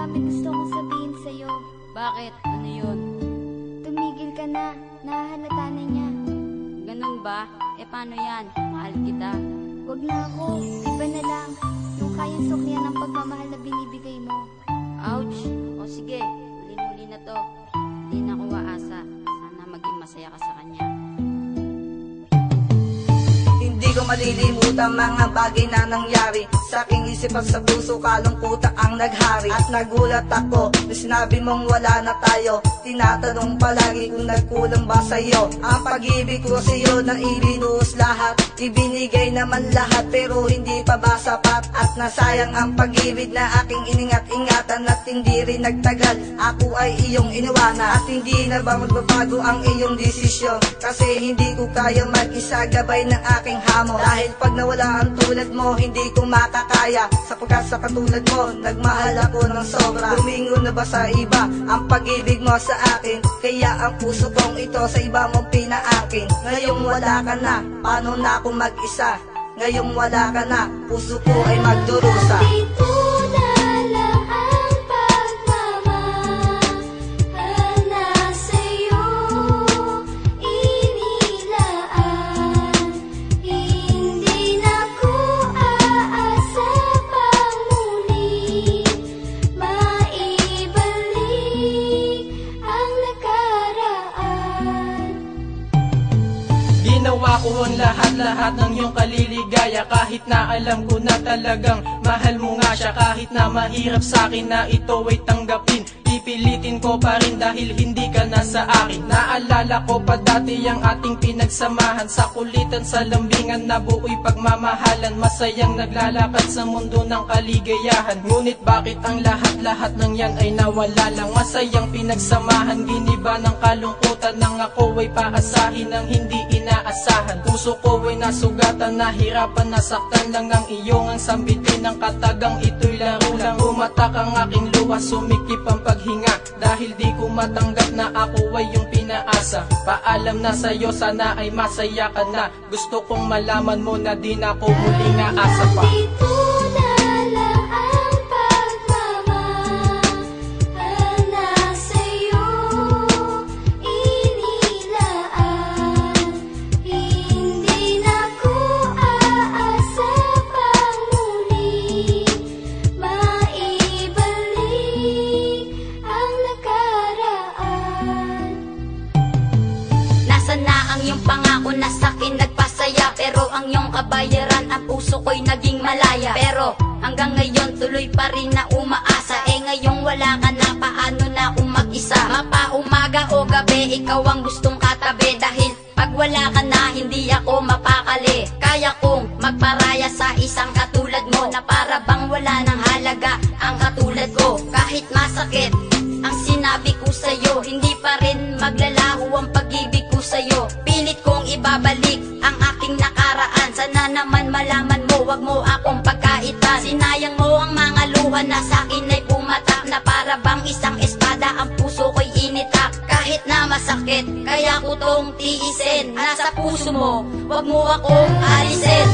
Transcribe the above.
may gusto kong sabihin sa'yo. Bakit? Ano yun? Tumigil ka na, nahahalata na niya. Ganun ba? Paano yan? Mahal kita. Wag na ako, iba na lang. Yung kayang suklian ng pagmamahal na binibigay mo. Ouch! O sige, huli-huli na to. Di na ko aasa. Sana maging masaya ka sa kanya. Hindi ko malilimutan mga bagay na nangyari sa aking isip at sa puso, kalungkutan ang naghari. At nagulat ako na sinabi mong wala na tayo. Tinatanong palagi kung nagkulang ba sa'yo ang pag-ibig ko sa'yo na ibinuhos lahat. Ibinigay naman lahat pero hindi pa ba sapat? At nasayang ang pag-ibig na aking iningat-ingatan at hindi rin nagtagal. Ako ay iyong iniwanan at hindi na ba magbabago ang iyong desisyon? Kasi hindi ko kaya mag-isa gabay ng aking hamon. Dahil pag nawala ang tulad mo, hindi ko makakaya. Sapagkat sa katulad mo, nagmahal ako ng sobra. Lumingo na ba sa iba ang pag-ibig mo sa akin? Kaya ang puso kong ito sa iba mong pinaakin. Ngayong wala ka na, paano na ako mag-isa? Ngayong wala ka na, puso ko ay magdurusa. Dito na lang ang pagmamahal na sa'yo inilaan. Hindi na ko aasa pang muli maibalik ang nakaraan. Ginawa ko ang lahat-lahat ng iyong kaliligaya. Kahit na alam ko na talagang mahal mo nga siya. Kahit na mahirap sa'kin na ito ay tanggapin, pipilitin ko pa rin dahil hindi ka na sa akin. Naalala ko pa dati ang ating pinagsamahan, sa kulitan, sa lambingan na buoy pagmamahalan. Masayang naglalakad sa mundo ng kaligayahan. Ngunit bakit ang lahat-lahat ng yan ay nawala lang? Masayang pinagsamahan, giniba ng kalungkutan nang ako ay paasahin ng hindi inaasahan. Puso ko ay nasugatan, nahirapan, nasaktan lang ng iyong ang sambitin ng katagang ito'y laro lang. Umatak ang aking luha, sumikip ang paghinga dahil di ko matanggap na ako ay yung pinaasa. Paalam na sa'yo, sana ay masaya ka na. Gusto kong malaman mo na di na ako muling aasa pa. Dito na lang ang pagmamahal na sa'yo inilaan. Hindi na ko aasa pang muli maibalik ang nakaraan. Nasaan na ang iyong pangako na sa'kin nagpasaya? Pero ang iyong kabayaran, ang puso ko'y naging malaya. Pero hanggang ngayon tuloy pa rin na umaasa. Ngayong wala ka na, paano na kung mag-isa? Mapa-umaga o gabi, ikaw ang gustong katabi. Dahil pag wala ka na, hindi ako mapakali. Kaya kong magparaya sa isang katulad mo, na para bang wala ng halaga ang katulad ko. Kahit masakit ang sinabi ko sa'yo, hindi pa rin maglalaho ang pag-ibig ko sa'yo. Pilit kong ibabalik ang aking nakaraan. Sana naman malaman mo, wag mo akong pagkaitan. Sinayang mo ang mga luha na sa'kin ay pumatak, na para bang isang espada ang puso ko'y initak. Kahit na masakit, kaya ko tong tiisin. Nasa puso mo, wag mo akong alisin.